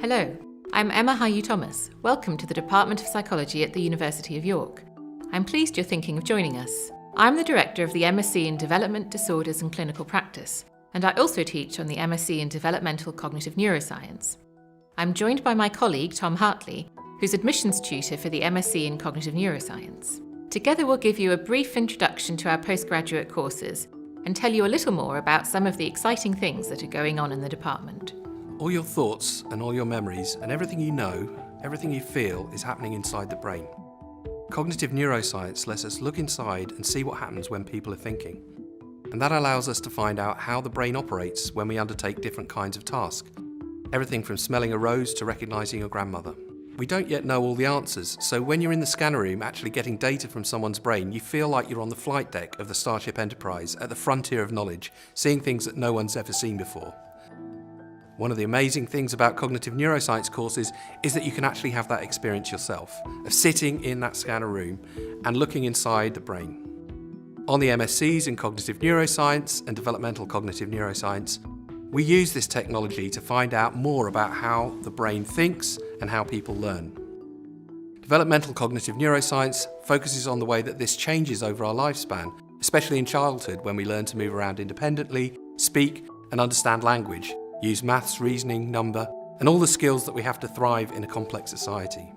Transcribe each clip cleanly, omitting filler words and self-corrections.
Hello, I'm Emma Hayu-Thomas. Welcome to the Department of Psychology at the University of York. I'm pleased you're thinking of joining us. I'm the Director of the MSc in Development Disorders and Clinical Practice, and I also teach on the MSc in Developmental Cognitive Neuroscience. I'm joined by my colleague Tom Hartley, who's admissions tutor for the MSc in Cognitive Neuroscience. Together we'll give you a brief introduction to our postgraduate courses and tell you a little more about some of the exciting things that are going on in the department. All your thoughts and all your memories and everything you know, everything you feel is happening inside the brain. Cognitive neuroscience lets us look inside and see what happens when people are thinking. And that allows us to find out how the brain operates when we undertake different kinds of tasks. Everything from smelling a rose to recognising your grandmother. We don't yet know all the answers, so when you're in the scanner room actually getting data from someone's brain, you feel like you're on the flight deck of the Starship Enterprise at the frontier of knowledge, seeing things that no one's ever seen before. One of the amazing things about cognitive neuroscience courses is that you can actually have that experience yourself, of sitting in that scanner room and looking inside the brain. On the MScs in cognitive neuroscience and developmental cognitive neuroscience, we use this technology to find out more about how the brain thinks and how people learn. Developmental cognitive neuroscience focuses on the way that this changes over our lifespan, especially in childhood when we learn to move around independently, speak and understand language, use maths, reasoning, number, and all the skills that we have to thrive in a complex society.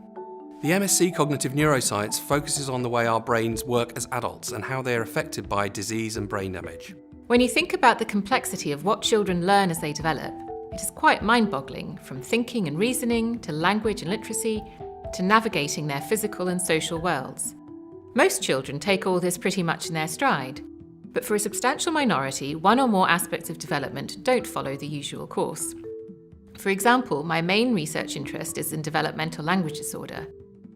The MSc Cognitive Neuroscience focuses on the way our brains work as adults and how they are affected by disease and brain damage. When you think about the complexity of what children learn as they develop, it is quite mind-boggling, from thinking and reasoning, to language and literacy, to navigating their physical and social worlds. Most children take all this pretty much in their stride, but for a substantial minority, one or more aspects of development don't follow the usual course. For example, my main research interest is in developmental language disorder,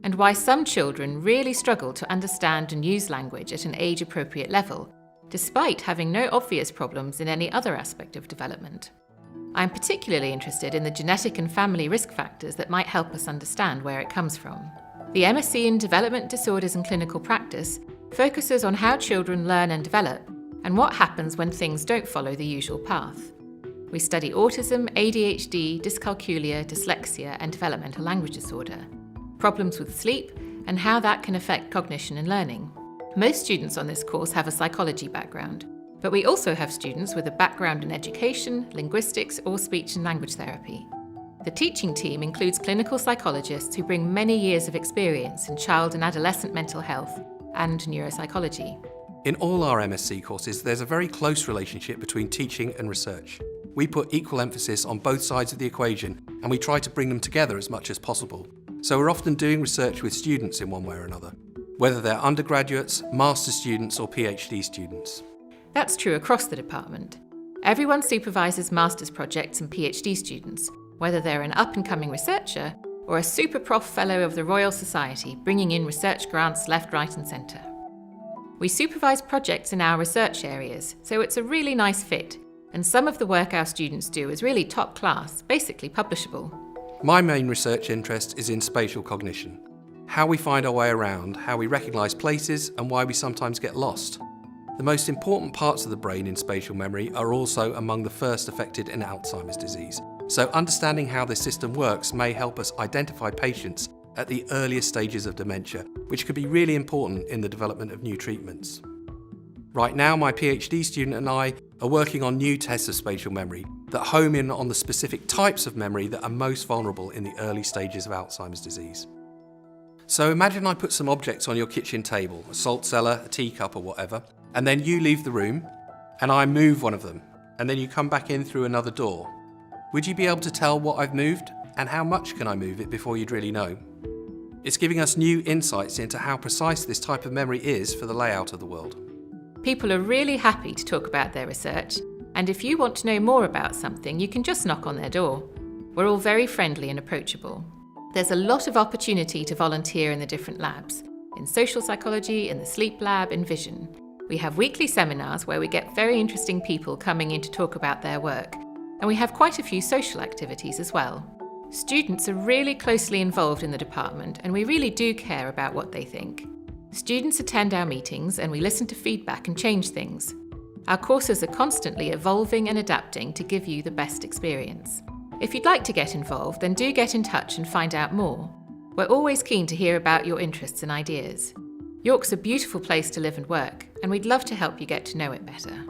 and why some children really struggle to understand and use language at an age-appropriate level, despite having no obvious problems in any other aspect of development. I'm particularly interested in the genetic and family risk factors that might help us understand where it comes from. The MSc in Development Disorders and Clinical Practice focuses on how children learn and develop, and what happens when things don't follow the usual path. We study autism, ADHD, dyscalculia, dyslexia, and developmental language disorder, problems with sleep, and how that can affect cognition and learning. Most students on this course have a psychology background, but we also have students with a background in education, linguistics, or speech and language therapy. The teaching team includes clinical psychologists who bring many years of experience in child and adolescent mental health and neuropsychology. In all our MSc courses, there's a very close relationship between teaching and research. We put equal emphasis on both sides of the equation, and we try to bring them together as much as possible. So we're often doing research with students in one way or another, whether they're undergraduates, master's students, or PhD students. That's true across the department. Everyone supervises master's projects and PhD students, whether they're an up-and-coming researcher or a super prof fellow of the Royal Society bringing in research grants left, right and centre. We supervise projects in our research areas, so it's a really nice fit, and some of the work our students do is really top class, basically publishable. My main research interest is in spatial cognition, how we find our way around, how we recognise places, and why we sometimes get lost. The most important parts of the brain in spatial memory are also among the first affected in Alzheimer's disease, so understanding how this system works may help us identify patients at the earliest stages of dementia, which could be really important in the development of new treatments. Right now, my PhD student and I are working on new tests of spatial memory that home in on the specific types of memory that are most vulnerable in the early stages of Alzheimer's disease. So imagine I put some objects on your kitchen table, a salt cellar, a teacup or whatever, and then you leave the room and I move one of them, and then you come back in through another door. Would you be able to tell what I've moved, and how much can I move it before you'd really know? It's giving us new insights into how precise this type of memory is for the layout of the world. People are really happy to talk about their research, and if you want to know more about something, you can just knock on their door. We're all very friendly and approachable. There's a lot of opportunity to volunteer in the different labs, in social psychology, in the sleep lab, in vision. We have weekly seminars where we get very interesting people coming in to talk about their work, and we have quite a few social activities as well. Students are really closely involved in the department, and we really do care about what they think. Students attend our meetings and we listen to feedback and change things. Our courses are constantly evolving and adapting to give you the best experience. If you'd like to get involved, then do get in touch and find out more. We're always keen to hear about your interests and ideas. York's a beautiful place to live and work, and we'd love to help you get to know it better.